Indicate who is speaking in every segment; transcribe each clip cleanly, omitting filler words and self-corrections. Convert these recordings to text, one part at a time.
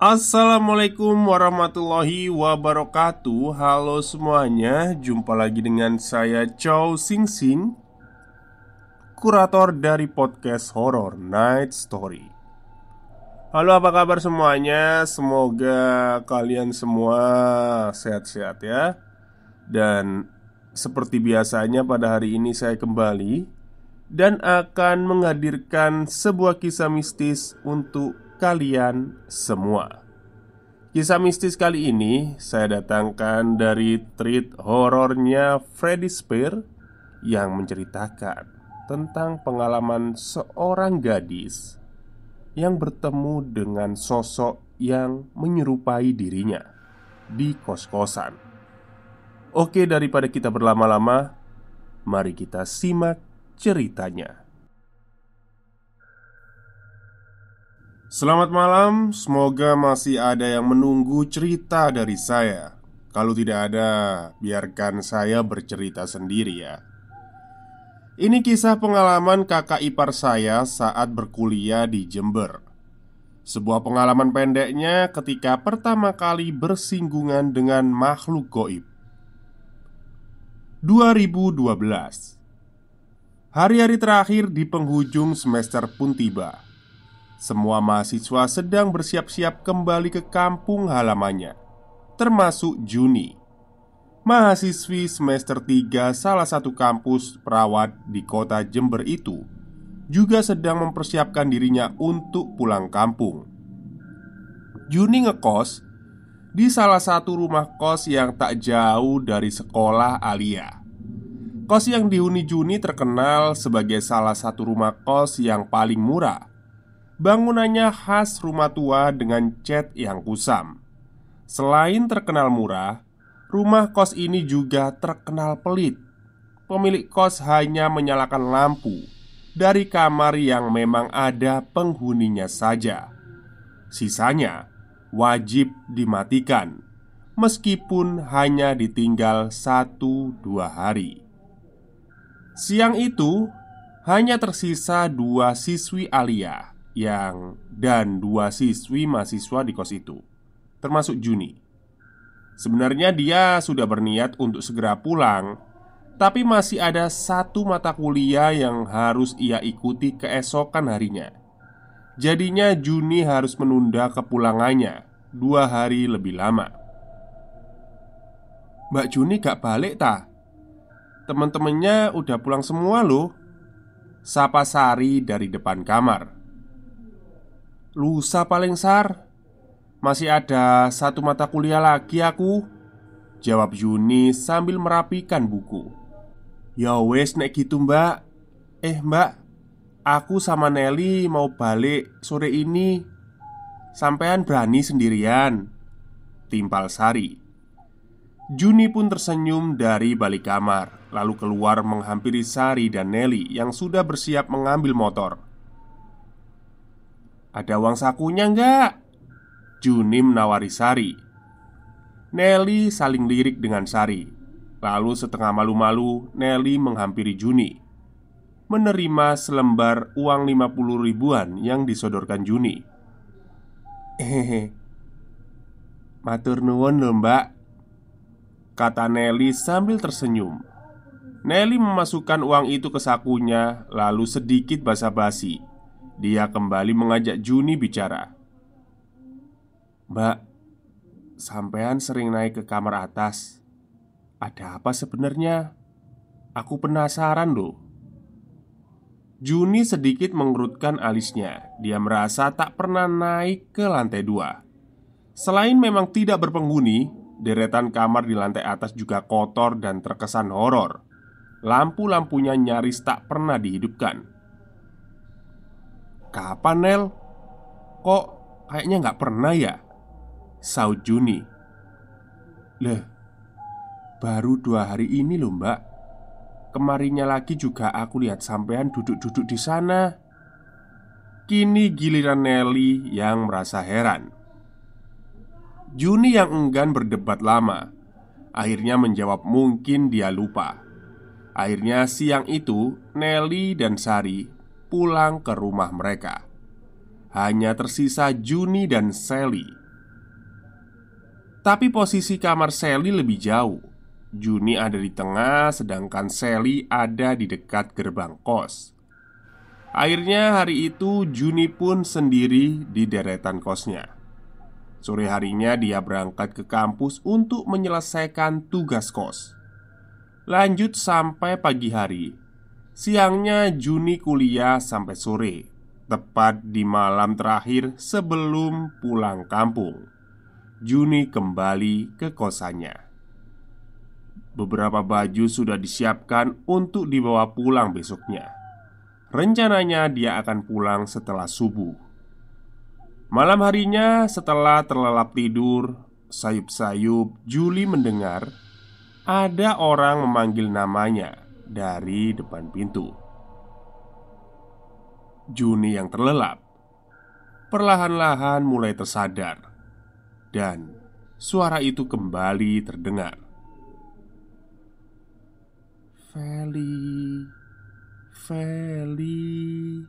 Speaker 1: Assalamualaikum warahmatullahi wabarakatuh. Halo semuanya, jumpa lagi dengan saya Chow Sing Sing, kurator dari podcast Horror Night Story. Halo, apa kabar semuanya? Semoga kalian semua sehat-sehat ya. Dan seperti biasanya pada hari ini saya kembali dan akan menghadirkan sebuah kisah mistis untuk kalian semua. Kisah mistis kali ini saya datangkan dari treat horornya Freddy Spear yang menceritakan tentang pengalaman seorang gadis yang bertemu dengan sosok yang menyerupai dirinya di kos-kosan. Oke, daripada kita berlama-lama, mari kita simak ceritanya. Selamat malam, semoga masih ada yang menunggu cerita dari saya. Kalau tidak ada, biarkan saya bercerita sendiri ya. Ini kisah pengalaman kakak ipar saya saat berkuliah di Jember. Sebuah pengalaman pendeknya ketika pertama kali bersinggungan dengan makhluk goib. 2012. Hari-hari terakhir di penghujung semester pun tiba. Semua mahasiswa sedang bersiap-siap kembali ke kampung halamannya, termasuk Juni, mahasiswi semester 3 salah satu kampus perawat di kota Jember itu, juga sedang mempersiapkan dirinya untuk pulang kampung. Juni ngekos di salah satu rumah kos yang tak jauh dari sekolah Alia. Kos yang dihuni Juni terkenal sebagai salah satu rumah kos yang paling murah. Bangunannya khas rumah tua dengan cat yang kusam. Selain terkenal murah, rumah kos ini juga terkenal pelit. Pemilik kos hanya menyalakan lampu dari kamar yang memang ada penghuninya saja. Sisanya wajib dimatikan, meskipun hanya ditinggal 1-2 hari. Siang itu hanya tersisa 2 siswi Alia dan 2 siswi mahasiswa di kos itu, termasuk Juni. Sebenarnya dia sudah berniat untuk segera pulang, tapi masih ada 1 mata kuliah yang harus ia ikuti keesokan harinya. Jadinya Juni harus menunda kepulangannya 2 hari lebih lama. "Mbak Juni gak balik tah? Temen-temennya udah pulang semua loh," sapa Sari dari depan kamar. "Lusa paling Sar, masih ada 1 mata kuliah lagi aku," jawab Juni sambil merapikan buku. "Ya wes nek gitu mbak. Mbak, aku sama Nelly mau balik sore ini. Sampean berani sendirian?" timpal Sari. Juni pun tersenyum dari balik kamar, lalu keluar menghampiri Sari dan Nelly yang sudah bersiap mengambil motor. "Ada uang sakunya enggak?" Juni menawari Sari. Nelly saling lirik dengan Sari. Lalu setengah malu-malu Nelly menghampiri Juni, menerima selembar uang 50 ribuan yang disodorkan Juni. "Matur nuwun lho mbak," kata Nelly sambil tersenyum. Nelly memasukkan uang itu ke sakunya, lalu sedikit basa-basi dia kembali mengajak Juni bicara. "Mbak, sampean sering naik ke kamar atas. Ada apa sebenarnya? Aku penasaran loh." Juni sedikit mengerutkan alisnya. Dia merasa tak pernah naik ke lantai 2. Selain memang tidak berpenghuni, deretan kamar di lantai atas juga kotor dan terkesan horor. Lampu-lampunya nyaris tak pernah dihidupkan. "Kapan Nel? Kok kayaknya nggak pernah ya?" saut Juni. "Leh, baru 2 hari ini loh mbak. Kemarinnya lagi juga aku lihat sampean duduk-duduk di sana." Kini giliran Nelly yang merasa heran. Juni yang enggan berdebat lama akhirnya menjawab mungkin dia lupa. Akhirnya siang itu Nelly dan Sari pulang ke rumah mereka. Hanya tersisa Juni dan Sally Tapi posisi kamar Sally lebih jauh. Juni ada di tengah, sedangkan Sally ada di dekat gerbang kos. Akhirnya hari itu Juni pun sendiri di deretan kosnya. Sore harinya dia berangkat ke kampus untuk menyelesaikan tugas kos. Lanjut sampai pagi hari. Siangnya Juni kuliah sampai sore, tepat di malam terakhir sebelum pulang kampung. Juni kembali ke kosannya. Beberapa baju sudah disiapkan untuk dibawa pulang besoknya. Rencananya dia akan pulang setelah subuh. Malam harinya setelah terlelap tidur, sayup-sayup Juli mendengar ada orang memanggil namanya dari depan pintu. Juni yang terlelap perlahan-lahan mulai tersadar, dan suara itu kembali terdengar. Feli, Feli,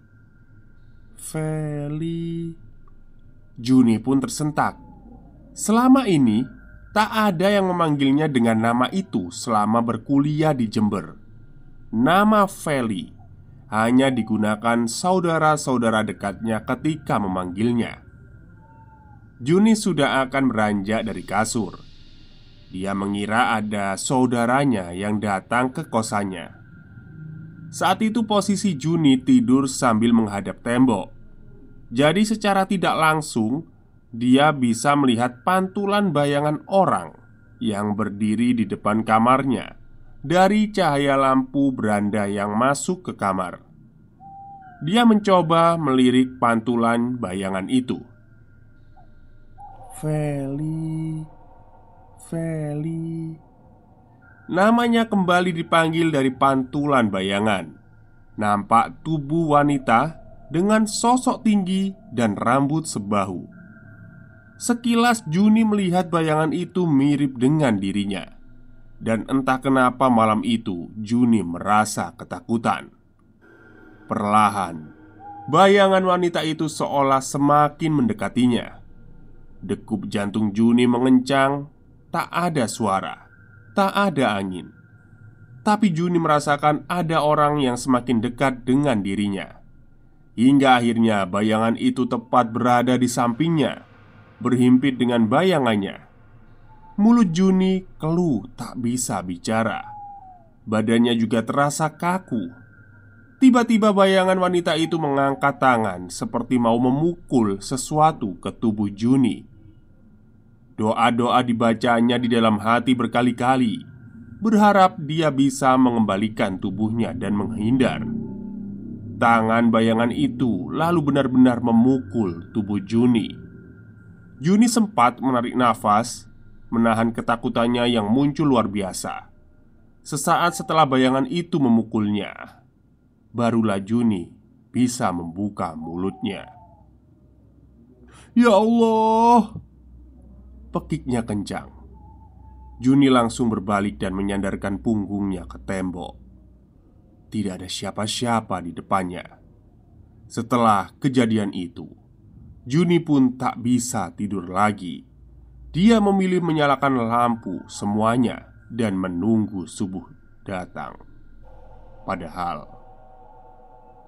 Speaker 1: Feli. Juni pun tersentak. Selama ini tak ada yang memanggilnya dengan nama itu selama berkuliah di Jember. Nama Feli hanya digunakan saudara-saudara dekatnya ketika memanggilnya. Juni sudah akan beranjak dari kasur. Dia mengira ada saudaranya yang datang ke kosannya. Saat itu posisi Juni tidur sambil menghadap tembok. Jadi secara tidak langsung dia bisa melihat pantulan bayangan orang yang berdiri di depan kamarnya dari cahaya lampu beranda yang masuk ke kamar. Dia mencoba melirik pantulan bayangan itu. Feli, Feli. Namanya kembali dipanggil dari pantulan bayangan. Nampak tubuh wanita dengan sosok tinggi dan rambut sebahu. Sekilas Juni melihat bayangan itu mirip dengan dirinya. Dan entah kenapa malam itu Juni merasa ketakutan. Perlahan, bayangan wanita itu seolah semakin mendekatinya. Degup jantung Juni mengencang. Tak ada suara, tak ada angin. Tapi Juni merasakan ada orang yang semakin dekat dengan dirinya. Hingga akhirnya bayangan itu tepat berada di sampingnya, berhimpit dengan bayangannya. Mulut Juni keluh tak bisa bicara. Badannya juga terasa kaku. Tiba-tiba bayangan wanita itu mengangkat tangan seperti mau memukul sesuatu ke tubuh Juni. Doa-doa dibacanya di dalam hati berkali-kali, berharap dia bisa mengembalikan tubuhnya dan menghindar. Tangan bayangan itu lalu benar-benar memukul tubuh Juni. Juni sempat menarik nafas, menahan ketakutannya yang muncul luar biasa. Sesaat setelah bayangan itu memukulnya, barulah Juni bisa membuka mulutnya. "Ya Allah!" Pekiknya kencang. Juni langsung berbalik dan menyandarkan punggungnya ke tembok. Tidak ada siapa-siapa di depannya. Setelah kejadian itu, Juni pun tak bisa tidur lagi. Dia memilih menyalakan lampu semuanya dan menunggu subuh datang. Padahal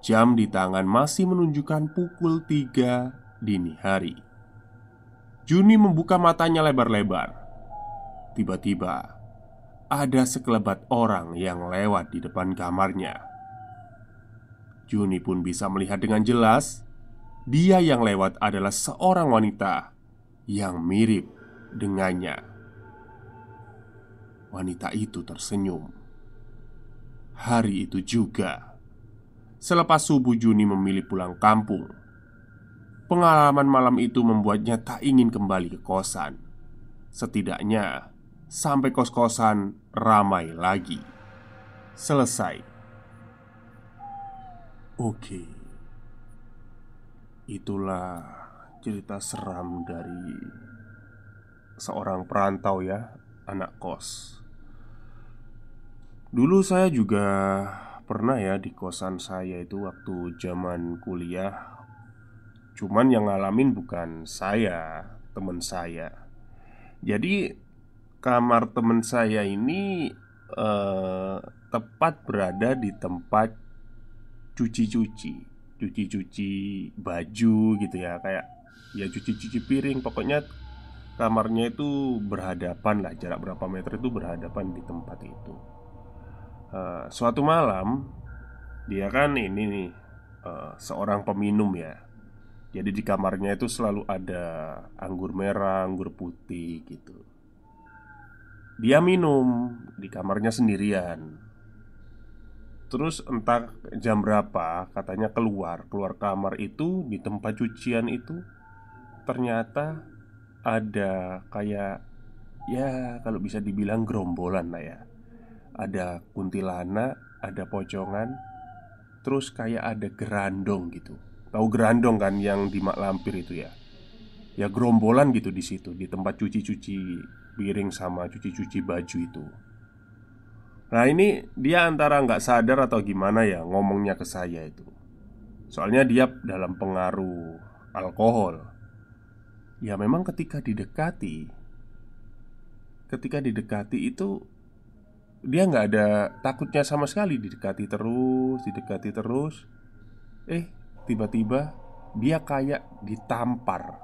Speaker 1: jam di tangan masih menunjukkan pukul 3 dini hari. Juni membuka matanya lebar-lebar. Tiba-tiba ada sekelebat orang yang lewat di depan kamarnya. Juni pun bisa melihat dengan jelas. Dia yang lewat adalah seorang wanita yang mirip dengannya. Wanita itu tersenyum. Hari itu juga, selepas subuh Juni memilih pulang kampung. Pengalaman malam itu membuatnya tak ingin kembali ke kosan. Setidaknya sampai kos-kosan ramai lagi. Selesai. Oke. Itulah cerita seram dari seorang perantau ya, anak kos. Dulu saya juga pernah ya di kosan saya itu waktu zaman kuliah. Cuman yang ngalamin bukan saya, teman saya. Jadi kamar teman saya ini tepat berada di tempat cuci-cuci, cuci-cuci baju gitu ya, kayak ya cuci-cuci piring. Pokoknya kamarnya itu berhadapan lah, jarak berapa meter itu berhadapan di tempat itu. Suatu malam dia kan ini nih seorang peminum ya. Jadi di kamarnya itu selalu ada anggur merah, anggur putih gitu. Dia minum di kamarnya sendirian. Terus entah jam berapa katanya keluar keluar kamar itu, di tempat cucian itu ternyata ada kayak, ya kalau bisa dibilang gerombolan lah ya. Ada kuntilanak, ada pocongan, terus kayak ada gerandong gitu. Tahu gerandong kan yang di mak lampir itu ya? Ya gerombolan gitu di situ, di tempat cuci-cuci piring sama cuci-cuci baju itu. Nah ini dia antara nggak sadar atau gimana ya ngomongnya ke saya itu. Soalnya dia dalam pengaruh alkohol. Ya memang ketika didekati itu dia nggak ada takutnya sama sekali. Didekati terus, didekati terus. Tiba-tiba dia kayak ditampar.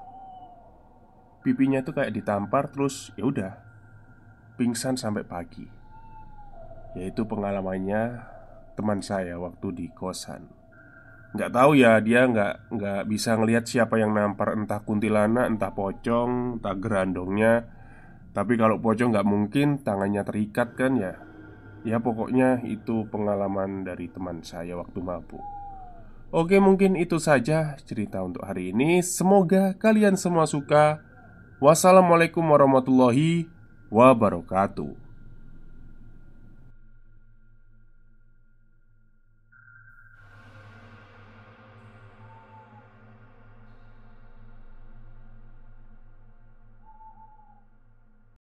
Speaker 1: Pipinya itu kayak ditampar, terus ya udah pingsan sampai pagi. Yaitu pengalamannya teman saya waktu di kosan. Nggak tahu ya, dia nggak bisa ngelihat siapa yang nampar, entah kuntilanak, entah pocong, entah gerandongnya. Tapi kalau pocong nggak mungkin tangannya terikat kan ya. Ya pokoknya itu pengalaman dari teman saya waktu mabuk. Oke, mungkin itu saja cerita untuk hari ini. Semoga kalian semua suka. Wassalamualaikum warahmatullahi wabarakatuh.